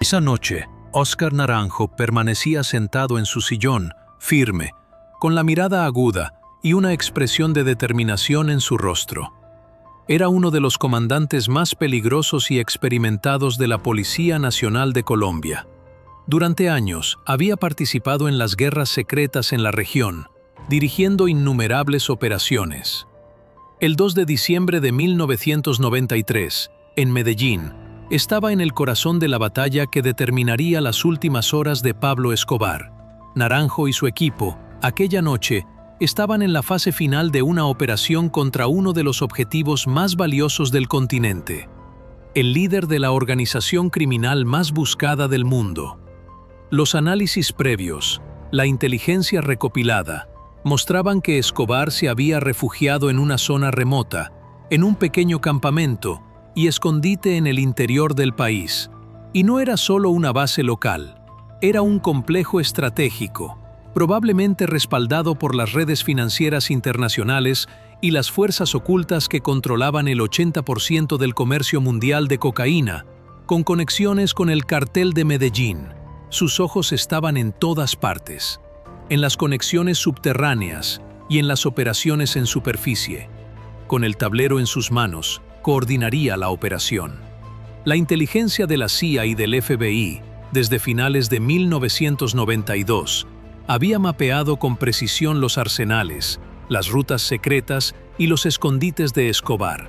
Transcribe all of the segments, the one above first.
Esa noche, Óscar Naranjo permanecía sentado en su sillón, firme, con la mirada aguda y una expresión de determinación en su rostro. Era uno de los comandantes más peligrosos y experimentados de la Policía Nacional de Colombia. Durante años, había participado en las guerras secretas en la región, dirigiendo innumerables operaciones. El 2 de diciembre de 1993, en Medellín, estaba en el corazón de la batalla que determinaría las últimas horas de Pablo Escobar. Naranjo y su equipo, aquella noche, estaban en la fase final de una operación contra uno de los objetivos más valiosos del continente, el líder de la organización criminal más buscada del mundo. Los análisis previos, la inteligencia recopilada, mostraban que Escobar se había refugiado en una zona remota, en un pequeño campamento y escondite en el interior del país. Y no era solo una base local, era un complejo estratégico, probablemente respaldado por las redes financieras internacionales y las fuerzas ocultas que controlaban el 80% del comercio mundial de cocaína, con conexiones con el cartel de Medellín. Sus ojos estaban en todas partes, en las conexiones subterráneas y en las operaciones en superficie. Con el tablero en sus manos, coordinaría la operación. La inteligencia de la CIA y del FBI, desde finales de 1992, había mapeado con precisión los arsenales, las rutas secretas y los escondites de Escobar.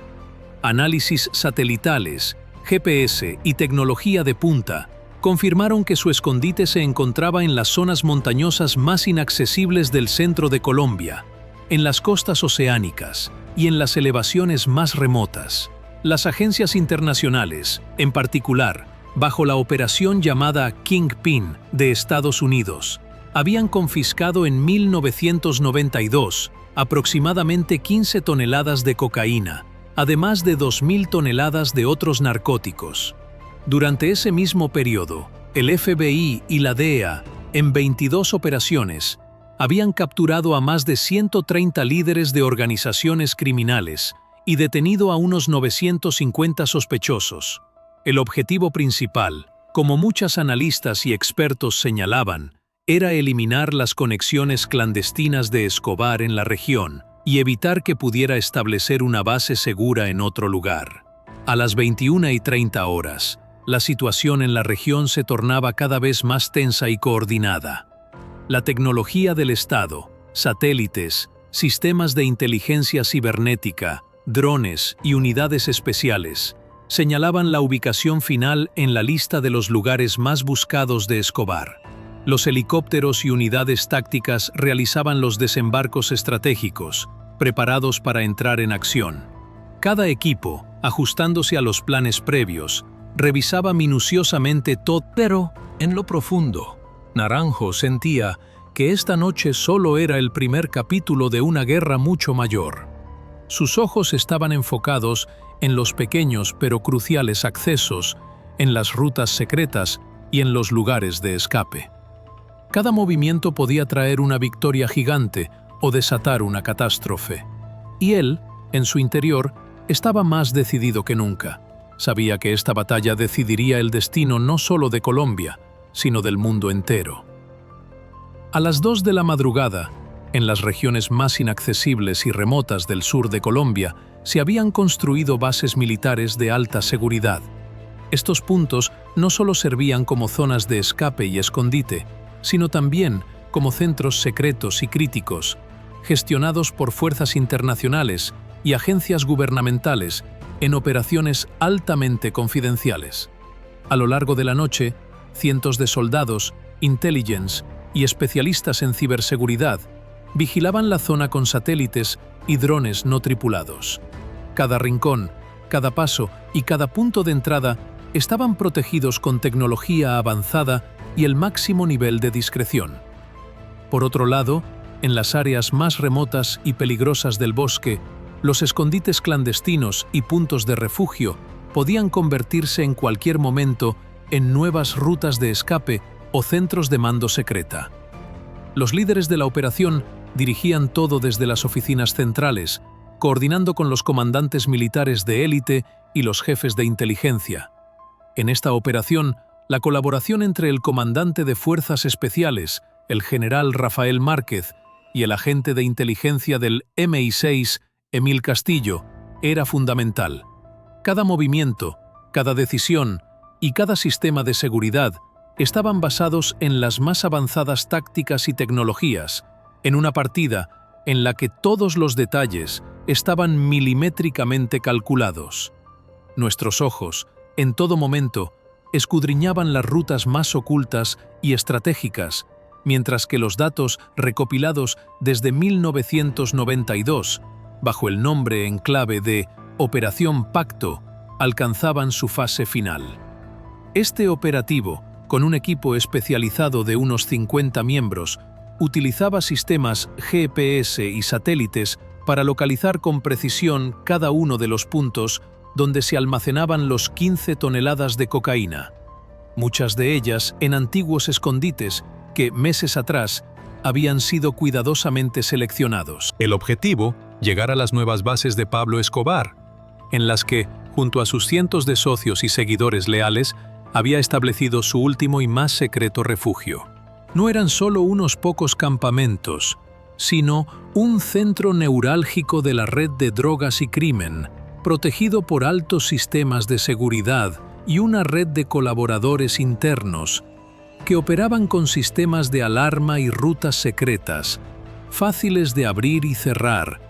Análisis satelitales, GPS y tecnología de punta confirmaron que su escondite se encontraba en las zonas montañosas más inaccesibles del centro de Colombia, en las costas oceánicas y en las elevaciones más remotas. Las agencias internacionales, en particular, bajo la operación llamada Kingpin de Estados Unidos, habían confiscado en 1992 aproximadamente 15 toneladas de cocaína, además de 2.000 toneladas de otros narcóticos. Durante ese mismo periodo, el FBI y la DEA, en 22 operaciones, habían capturado a más de 130 líderes de organizaciones criminales y detenido a unos 950 sospechosos. El objetivo principal, como muchos analistas y expertos señalaban, era eliminar las conexiones clandestinas de Escobar en la región y evitar que pudiera establecer una base segura en otro lugar. A las 21:30 horas, la situación en la región se tornaba cada vez más tensa y coordinada. La tecnología del Estado, satélites, sistemas de inteligencia cibernética, drones y unidades especiales señalaban la ubicación final en la lista de los lugares más buscados de Escobar. Los helicópteros y unidades tácticas realizaban los desembarcos estratégicos, preparados para entrar en acción. Cada equipo, ajustándose a los planes previos, revisaba minuciosamente todo, pero en lo profundo, Naranjo sentía que esta noche solo era el primer capítulo de una guerra mucho mayor. Sus ojos estaban enfocados en los pequeños pero cruciales accesos, en las rutas secretas y en los lugares de escape. Cada movimiento podía traer una victoria gigante o desatar una catástrofe. Y él, en su interior, estaba más decidido que nunca. Sabía que esta batalla decidiría el destino no solo de Colombia, sino del mundo entero. A las 2 de la madrugada, en las regiones más inaccesibles y remotas del sur de Colombia, se habían construido bases militares de alta seguridad. Estos puntos no solo servían como zonas de escape y escondite, sino también como centros secretos y críticos, gestionados por fuerzas internacionales y agencias gubernamentales en operaciones altamente confidenciales. A lo largo de la noche, cientos de soldados, intelligence y especialistas en ciberseguridad vigilaban la zona con satélites y drones no tripulados. Cada rincón, cada paso y cada punto de entrada estaban protegidos con tecnología avanzada y el máximo nivel de discreción. Por otro lado, en las áreas más remotas y peligrosas del bosque, los escondites clandestinos y puntos de refugio podían convertirse en cualquier momento en nuevas rutas de escape o centros de mando secreta. Los líderes de la operación dirigían todo desde las oficinas centrales, coordinando con los comandantes militares de élite y los jefes de inteligencia. En esta operación, la colaboración entre el comandante de Fuerzas Especiales, el general Rafael Márquez, y el agente de inteligencia del MI6, Emil Castillo, era fundamental. Cada movimiento, cada decisión y cada sistema de seguridad estaban basados en las más avanzadas tácticas y tecnologías, en una partida en la que todos los detalles estaban milimétricamente calculados. Nuestros ojos, en todo momento, escudriñaban las rutas más ocultas y estratégicas, mientras que los datos recopilados desde 1992, bajo el nombre en clave de Operación Pacto, alcanzaban su fase final. Este operativo, con un equipo especializado de unos 50 miembros, utilizaba sistemas GPS y satélites para localizar con precisión cada uno de los puntos donde se almacenaban los 15 toneladas de cocaína, muchas de ellas en antiguos escondites que, meses atrás, habían sido cuidadosamente seleccionados. El objetivo, llegar a las nuevas bases de Pablo Escobar, en las que, junto a sus cientos de socios y seguidores leales, había establecido su último y más secreto refugio. No eran solo unos pocos campamentos, sino un centro neurálgico de la red de drogas y crimen, protegido por altos sistemas de seguridad y una red de colaboradores internos que operaban con sistemas de alarma y rutas secretas, fáciles de abrir y cerrar,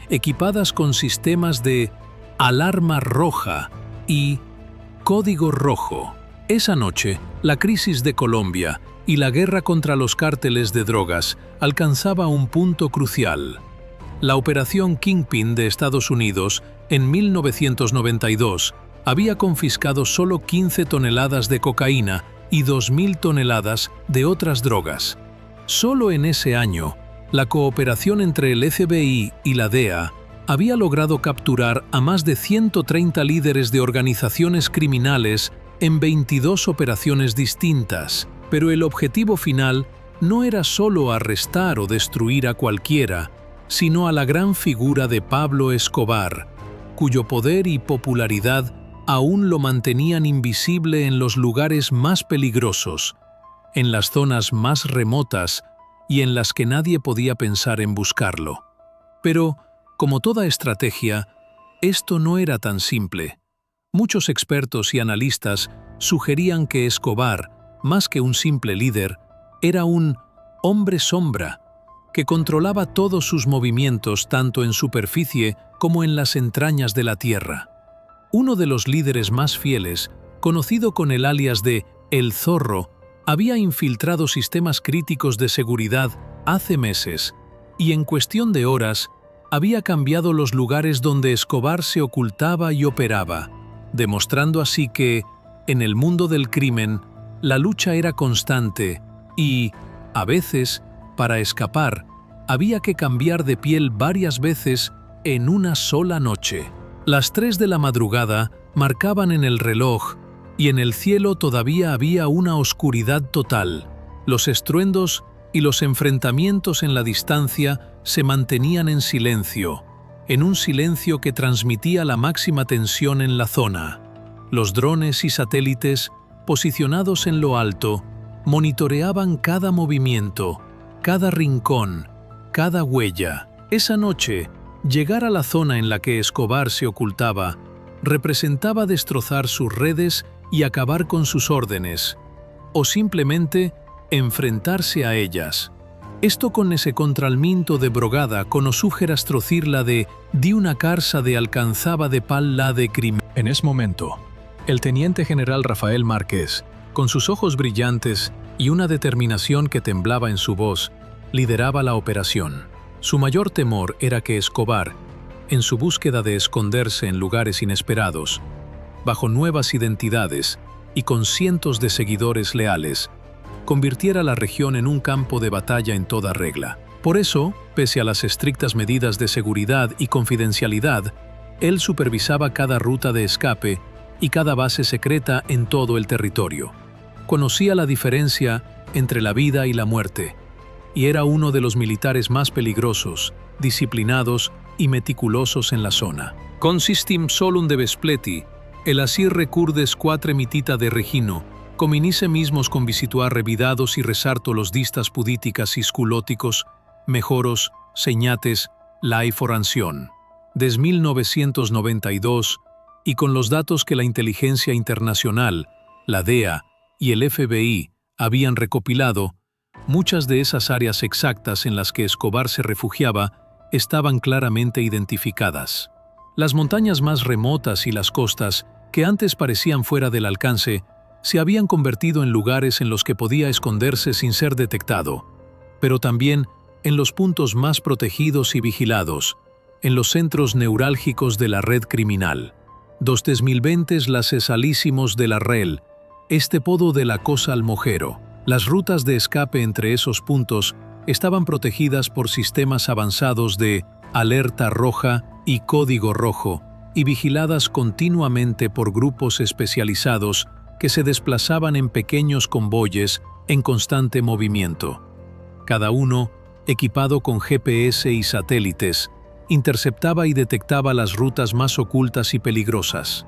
equipadas con sistemas de alarma roja y código rojo. Esa noche, la crisis de Colombia y la guerra contra los cárteles de drogas alcanzaba un punto crucial. La operación Kingpin de Estados Unidos, en 1992, había confiscado solo 15 toneladas de cocaína y 2.000 toneladas de otras drogas. Solo en ese año, la cooperación entre el FBI y la DEA había logrado capturar a más de 130 líderes de organizaciones criminales en 22 operaciones distintas, pero el objetivo final no era solo arrestar o destruir a cualquiera, sino a la gran figura de Pablo Escobar, cuyo poder y popularidad aún lo mantenían invisible en los lugares más peligrosos, en las zonas más remotas y en las que nadie podía pensar en buscarlo. Pero, como toda estrategia, esto no era tan simple. Muchos expertos y analistas sugerían que Escobar, más que un simple líder, era un hombre sombra que controlaba todos sus movimientos tanto en superficie como en las entrañas de la tierra. Uno de los líderes más fieles, conocido con el alias de El Zorro, había infiltrado sistemas críticos de seguridad hace meses y en cuestión de horas había cambiado los lugares donde Escobar se ocultaba y operaba, demostrando así que, en el mundo del crimen, la lucha era constante y, a veces, para escapar, había que cambiar de piel varias veces en una sola noche. Las 3 de la madrugada marcaban en el reloj y en el cielo todavía había una oscuridad total. Los estruendos y los enfrentamientos en la distancia se mantenían en silencio, en un silencio que transmitía la máxima tensión en la zona. Los drones y satélites, posicionados en lo alto, monitoreaban cada movimiento, cada rincón, cada huella. Esa noche, llegar a la zona en la que Escobar se ocultaba representaba destrozar sus redes y acabar con sus órdenes, o simplemente enfrentarse a ellas. Esto con ese contralminto de brogada conosúgeras trocirla de una carsa de alcanzaba de pal la de crimen. En ese momento, el teniente general Rafael Márquez, con sus ojos brillantes y una determinación que temblaba en su voz, lideraba la operación. Su mayor temor era que Escobar, en su búsqueda de esconderse en lugares inesperados, bajo nuevas identidades y con cientos de seguidores leales, convirtiera la región en un campo de batalla en toda regla. Por eso, pese a las estrictas medidas de seguridad y confidencialidad, él supervisaba cada ruta de escape y cada base secreta en todo el territorio. Conocía la diferencia entre la vida y la muerte, y era uno de los militares más peligrosos, disciplinados y meticulosos en la zona. Consistim solum de Vespleti, el asir recurdes quatre mitita de Regino, Cominise mismos con visituar revidados y resarto los distas pudíticas y sculóticos, mejoros, señates, la forancion. Desde 1992, y con los datos que la inteligencia internacional, la DEA y el FBI habían recopilado, muchas de esas áreas exactas en las que Escobar se refugiaba estaban claramente identificadas. Las montañas más remotas y las costas, que antes parecían fuera del alcance, se habían convertido en lugares en los que podía esconderse sin ser detectado, pero también en los puntos más protegidos y vigilados, en los centros neurálgicos de la red criminal. 2020 las cesalísimos de la REL, este podo de la cosa al mojero. Las rutas de escape entre esos puntos estaban protegidas por sistemas avanzados de alerta roja y código rojo, y vigiladas continuamente por grupos especializados que se desplazaban en pequeños convoyes en constante movimiento. Cada uno, equipado con GPS y satélites, interceptaba y detectaba las rutas más ocultas y peligrosas.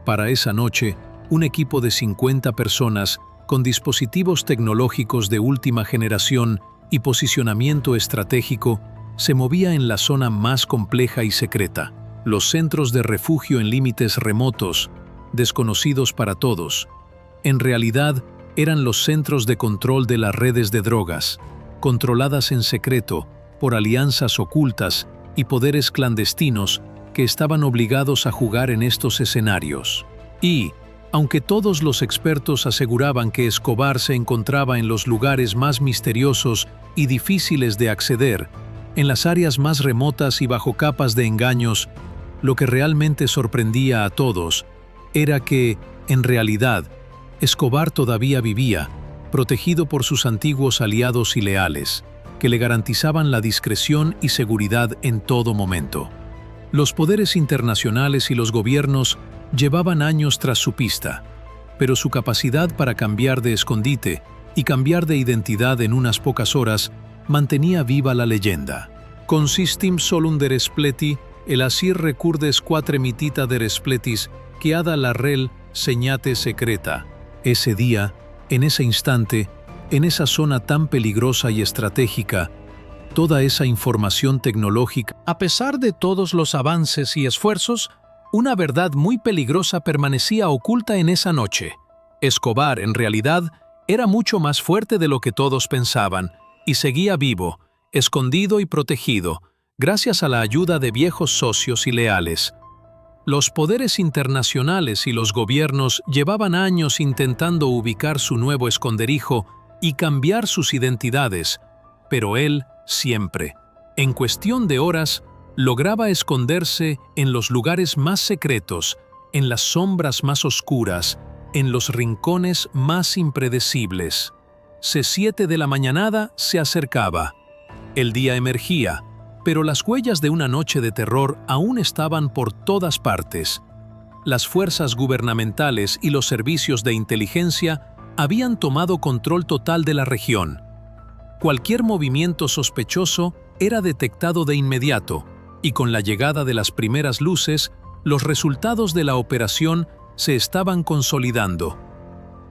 Para esa noche, un equipo de 50 personas con dispositivos tecnológicos de última generación y posicionamiento estratégico se movía en la zona más compleja y secreta, los centros de refugio en límites remotos, desconocidos para todos. En realidad, eran los centros de control de las redes de drogas, controladas en secreto por alianzas ocultas y poderes clandestinos que estaban obligados a jugar en estos escenarios. Y, aunque todos los expertos aseguraban que Escobar se encontraba en los lugares más misteriosos y difíciles de acceder, en las áreas más remotas y bajo capas de engaños, lo que realmente sorprendía a todos era que, en realidad, Escobar todavía vivía, protegido por sus antiguos aliados y leales, que le garantizaban la discreción y seguridad en todo momento. Los poderes internacionales y los gobiernos llevaban años tras su pista, pero su capacidad para cambiar de escondite y cambiar de identidad en unas pocas horas mantenía viva la leyenda. Consistim solum de respleti, el asir recurdes quatre mitita de respletis, que ada la rel señate secreta. Ese día, en ese instante, en esa zona tan peligrosa y estratégica, toda esa información tecnológica, a pesar de todos los avances y esfuerzos, una verdad muy peligrosa permanecía oculta en esa noche. Escobar, en realidad, era mucho más fuerte de lo que todos pensaban, y seguía vivo, escondido y protegido, gracias a la ayuda de viejos socios y leales. Los poderes internacionales y los gobiernos llevaban años intentando ubicar su nuevo esconderijo y cambiar sus identidades, pero él siempre, en cuestión de horas, lograba esconderse en los lugares más secretos, en las sombras más oscuras, en los rincones más impredecibles. 7 de la mañanada se acercaba. El día emergía, pero las huellas de una noche de terror aún estaban por todas partes. Las fuerzas gubernamentales y los servicios de inteligencia habían tomado control total de la región. Cualquier movimiento sospechoso era detectado de inmediato, y con la llegada de las primeras luces, los resultados de la operación se estaban consolidando.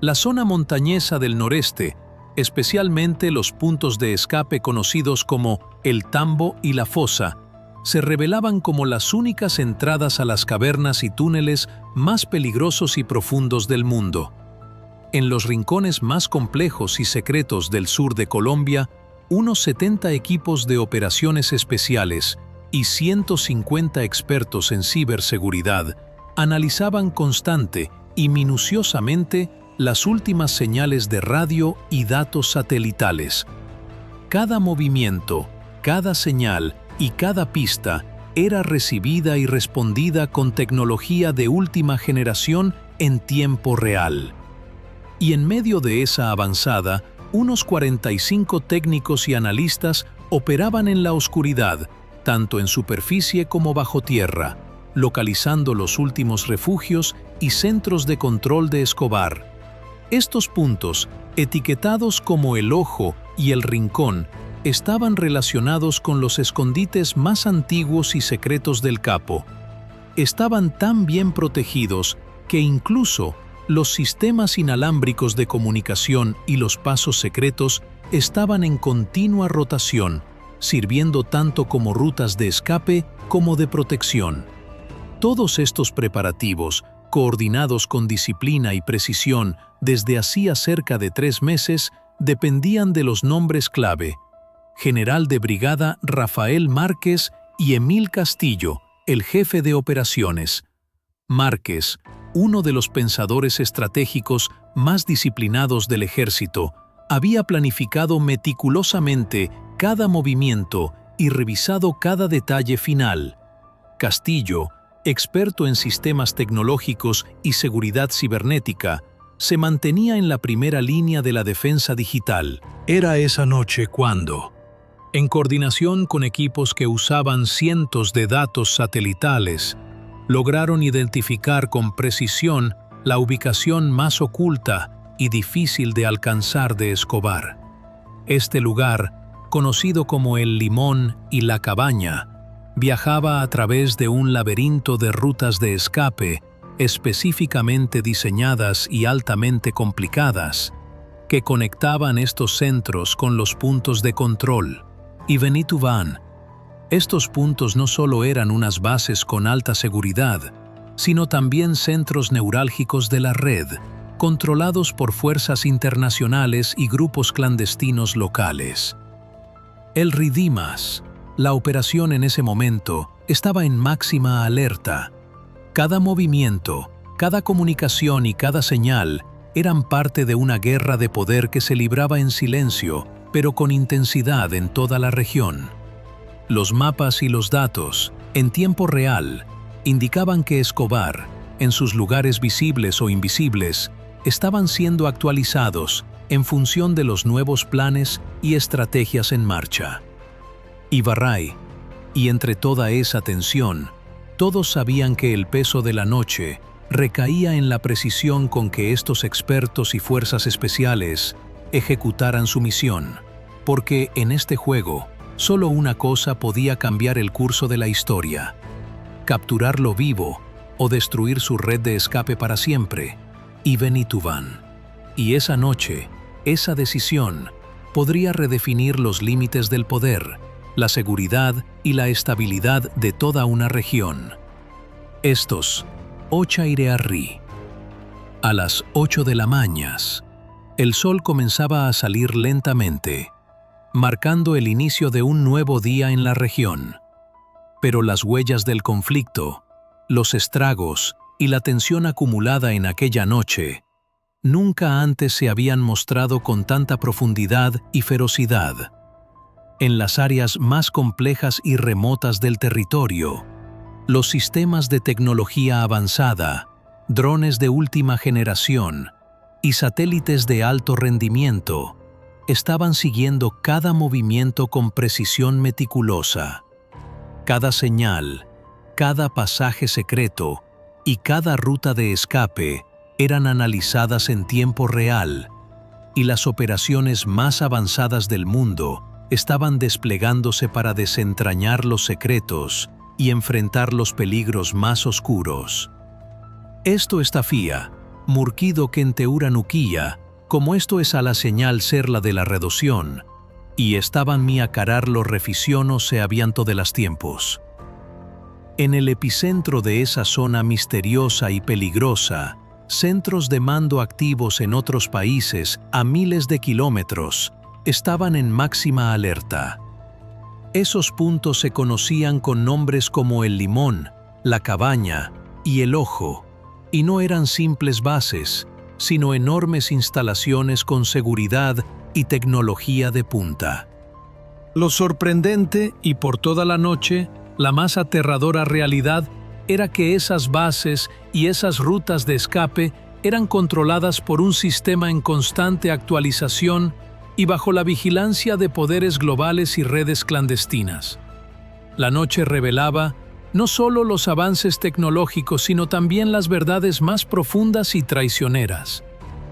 La zona montañesa del noreste, especialmente los puntos de escape conocidos como el Tambo y la Fosa, se revelaban como las únicas entradas a las cavernas y túneles más peligrosos y profundos del mundo. En los rincones más complejos y secretos del sur de Colombia, unos 70 equipos de operaciones especiales y 150 expertos en ciberseguridad analizaban constante y minuciosamente las últimas señales de radio y datos satelitales. Cada movimiento, cada señal y cada pista era recibida y respondida con tecnología de última generación en tiempo real. Y en medio de esa avanzada, unos 45 técnicos y analistas operaban en la oscuridad, tanto en superficie como bajo tierra, localizando los últimos refugios y centros de control de Escobar. Estos puntos, etiquetados como el Ojo y el Rincón, estaban relacionados con los escondites más antiguos y secretos del capo. Estaban tan bien protegidos que incluso los sistemas inalámbricos de comunicación y los pasos secretos estaban en continua rotación, sirviendo tanto como rutas de escape como de protección. Todos estos preparativos, coordinados con disciplina y precisión desde hacía cerca de 3 meses, dependían de los nombres clave: General de Brigada Rafael Márquez y Emil Castillo, el jefe de operaciones. Márquez, uno de los pensadores estratégicos más disciplinados del ejército, había planificado meticulosamente cada movimiento y revisado cada detalle final. Castillo, experto en sistemas tecnológicos y seguridad cibernética, se mantenía en la primera línea de la defensa digital. Era esa noche cuando, en coordinación con equipos que usaban cientos de datos satelitales, lograron identificar con precisión la ubicación más oculta y difícil de alcanzar de Escobar. Este lugar, conocido como El Limón y La Cabaña, viajaba a través de un laberinto de rutas de escape específicamente diseñadas y altamente complicadas, que conectaban estos centros con los puntos de control. Y Benito Van. Estos puntos no solo eran unas bases con alta seguridad, sino también centros neurálgicos de la red, controlados por fuerzas internacionales y grupos clandestinos locales. El RIDIMAS, la operación en ese momento, estaba en máxima alerta. Cada movimiento, cada comunicación y cada señal eran parte de una guerra de poder que se libraba en silencio, pero con intensidad en toda la región. Los mapas y los datos, en tiempo real, indicaban que Escobar, en sus lugares visibles o invisibles, estaban siendo actualizados en función de los nuevos planes y estrategias en marcha. Ibarray, y entre toda esa tensión, todos sabían que el peso de la noche recaía en la precisión con que estos expertos y fuerzas especiales ejecutaran su misión, porque en este juego solo una cosa podía cambiar el curso de la historia: capturarlo vivo o destruir su red de escape para siempre, y Benito Van. Y esa noche, esa decisión, podría redefinir los límites del poder, la seguridad y la estabilidad de toda una región. Estos, Ochairearri. A las 8 de la mañana, el sol comenzaba a salir lentamente, marcando el inicio de un nuevo día en la región. Pero las huellas del conflicto, los estragos y la tensión acumulada en aquella noche, nunca antes se habían mostrado con tanta profundidad y ferocidad. En las áreas más complejas y remotas del territorio, los sistemas de tecnología avanzada, drones de última generación y satélites de alto rendimiento estaban siguiendo cada movimiento con precisión meticulosa. Cada señal, cada pasaje secreto y cada ruta de escape eran analizadas en tiempo real, y las operaciones más avanzadas del mundo estaban desplegándose para desentrañar los secretos y enfrentar los peligros más oscuros. Esto estafía, murquido kenteura nuquía, como esto es a la señal ser la de la reducción, y estaban mi acarar lo reficiono se avianto de las tiempos. En el epicentro de esa zona misteriosa y peligrosa, centros de mando activos en otros países a miles de kilómetros estaban en máxima alerta. Esos puntos se conocían con nombres como El Limón, La Cabaña y El Ojo, y no eran simples bases, sino enormes instalaciones con seguridad y tecnología de punta. Lo sorprendente, y por toda la noche, la más aterradora realidad, era que esas bases y esas rutas de escape eran controladas por un sistema en constante actualización y bajo la vigilancia de poderes globales y redes clandestinas. La noche revelaba no solo los avances tecnológicos, sino también las verdades más profundas y traicioneras.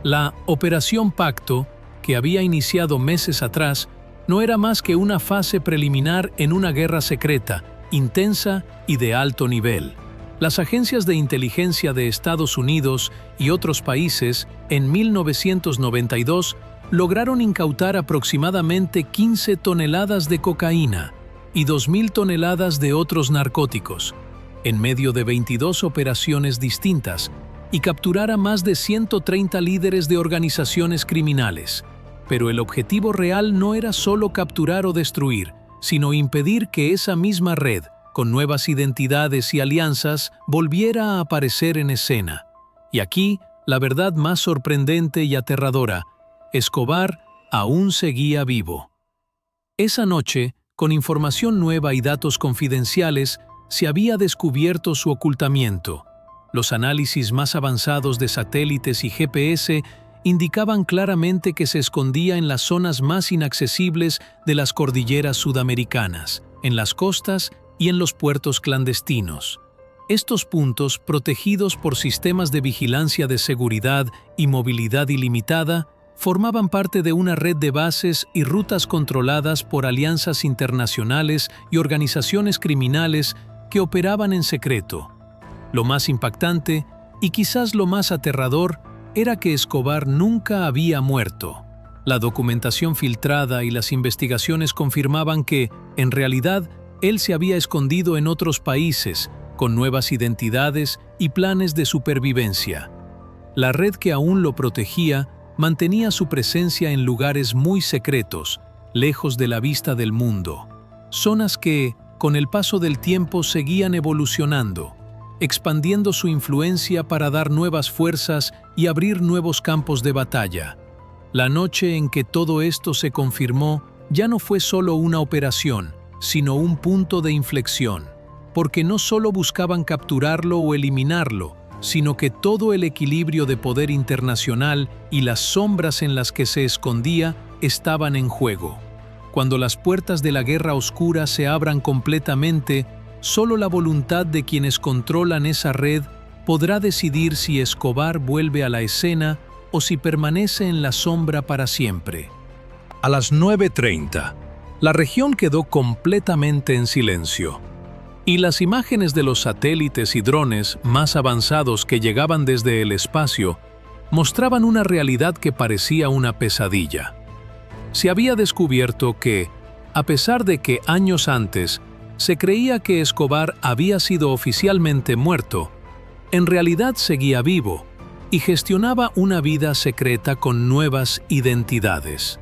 La Operación Pacto, que había iniciado meses atrás, no era más que una fase preliminar en una guerra secreta, intensa y de alto nivel. Las agencias de inteligencia de Estados Unidos y otros países, en 1992, lograron incautar aproximadamente 15 toneladas de cocaína y 2.000 toneladas de otros narcóticos, en medio de 22 operaciones distintas, y capturar a más de 130 líderes de organizaciones criminales. Pero el objetivo real no era solo capturar o destruir, sino impedir que esa misma red, con nuevas identidades y alianzas, volviera a aparecer en escena. Y aquí, la verdad más sorprendente y aterradora: Escobar aún seguía vivo. Esa noche, con información nueva y datos confidenciales, se había descubierto su ocultamiento. Los análisis más avanzados de satélites y GPS indicaban claramente que se escondía en las zonas más inaccesibles de las cordilleras sudamericanas, en las costas y en los puertos clandestinos. Estos puntos, protegidos por sistemas de vigilancia de seguridad y movilidad ilimitada, formaban parte de una red de bases y rutas controladas por alianzas internacionales y organizaciones criminales que operaban en secreto. Lo más impactante, y quizás lo más aterrador, era que Escobar nunca había muerto. La documentación filtrada y las investigaciones confirmaban que, en realidad, él se había escondido en otros países, con nuevas identidades y planes de supervivencia. La red que aún lo protegía mantenía su presencia en lugares muy secretos, lejos de la vista del mundo. Zonas que, con el paso del tiempo, seguían evolucionando, expandiendo su influencia para dar nuevas fuerzas y abrir nuevos campos de batalla. La noche en que todo esto se confirmó ya no fue solo una operación, sino un punto de inflexión, porque no solo buscaban capturarlo o eliminarlo, sino que todo el equilibrio de poder internacional y las sombras en las que se escondía estaban en juego. Cuando las puertas de la guerra oscura se abran completamente, solo la voluntad de quienes controlan esa red podrá decidir si Escobar vuelve a la escena o si permanece en la sombra para siempre. A las 9:30, la región quedó completamente en silencio, y las imágenes de los satélites y drones más avanzados que llegaban desde el espacio mostraban una realidad que parecía una pesadilla. Se había descubierto que, a pesar de que años antes se creía que Escobar había sido oficialmente muerto, en realidad seguía vivo y gestionaba una vida secreta con nuevas identidades.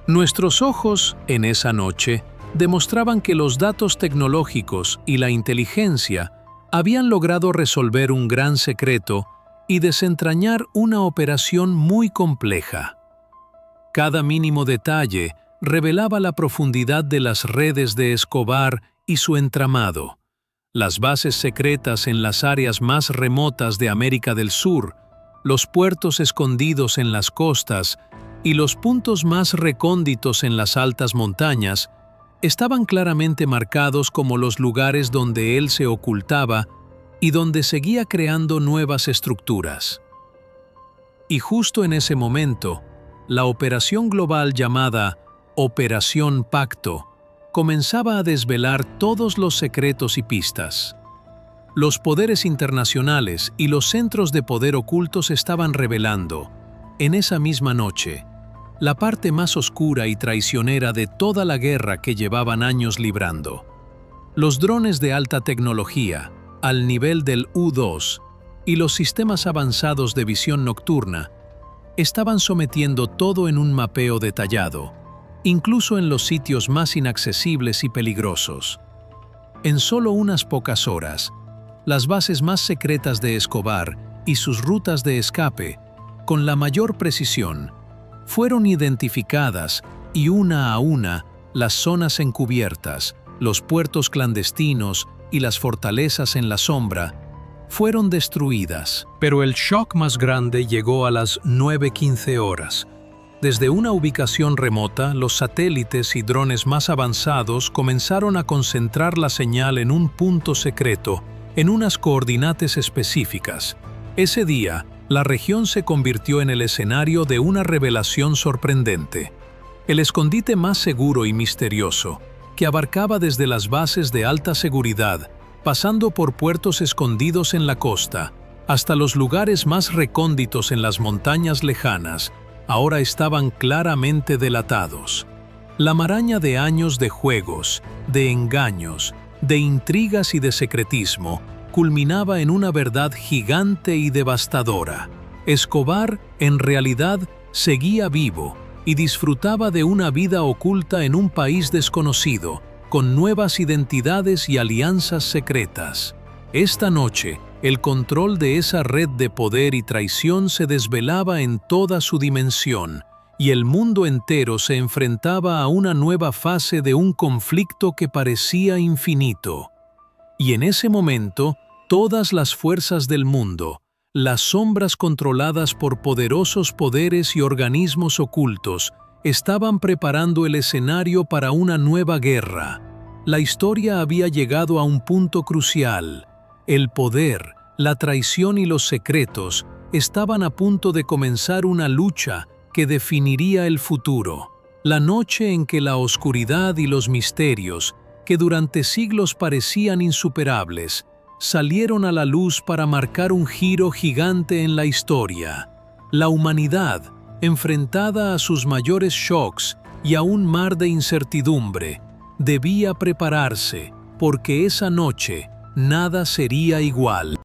Nuestros ojos, en esa noche, demostraban que los datos tecnológicos y la inteligencia habían logrado resolver un gran secreto y desentrañar una operación muy compleja. Cada mínimo detalle revelaba la profundidad de las redes de Escobar y su entramado. Las bases secretas en las áreas más remotas de América del Sur, los puertos escondidos en las costas y los puntos más recónditos en las altas montañas estaban claramente marcados como los lugares donde él se ocultaba y donde seguía creando nuevas estructuras. Y justo en ese momento, la operación global llamada Operación Pacto comenzaba a desvelar todos los secretos y pistas. Los poderes internacionales y los centros de poder ocultos estaban revelando, en esa misma noche, la parte más oscura y traicionera de toda la guerra que llevaban años librando. Los drones de alta tecnología, al nivel del U-2, y los sistemas avanzados de visión nocturna, estaban sometiendo todo en un mapeo detallado, incluso en los sitios más inaccesibles y peligrosos. En solo unas pocas horas, las bases más secretas de Escobar y sus rutas de escape, con la mayor precisión, fueron identificadas y una a una las zonas encubiertas, los puertos clandestinos y las fortalezas en la sombra fueron destruidas. Pero el shock más grande llegó a las 9:15 horas. Desde una ubicación remota, los satélites y drones más avanzados comenzaron a concentrar la señal en un punto secreto, en unas coordenadas específicas. Ese día, la región se convirtió en el escenario de una revelación sorprendente. El escondite más seguro y misterioso, que abarcaba desde las bases de alta seguridad, pasando por puertos escondidos en la costa, hasta los lugares más recónditos en las montañas lejanas, ahora estaban claramente delatados. La maraña de años de juegos, de engaños, de intrigas y de secretismo culminaba en una verdad gigante y devastadora. Escobar, en realidad, seguía vivo y disfrutaba de una vida oculta en un país desconocido, con nuevas identidades y alianzas secretas. Esta noche, el control de esa red de poder y traición se desvelaba en toda su dimensión, y el mundo entero se enfrentaba a una nueva fase de un conflicto que parecía infinito. Y en ese momento, todas las fuerzas del mundo, las sombras controladas por poderosos poderes y organismos ocultos, estaban preparando el escenario para una nueva guerra. La historia había llegado a un punto crucial. El poder, la traición y los secretos estaban a punto de comenzar una lucha que definiría el futuro. La noche en que la oscuridad y los misterios, que durante siglos parecían insuperables, salieron a la luz para marcar un giro gigante en la historia. La humanidad, enfrentada a sus mayores shocks y a un mar de incertidumbre, debía prepararse, porque esa noche nada sería igual.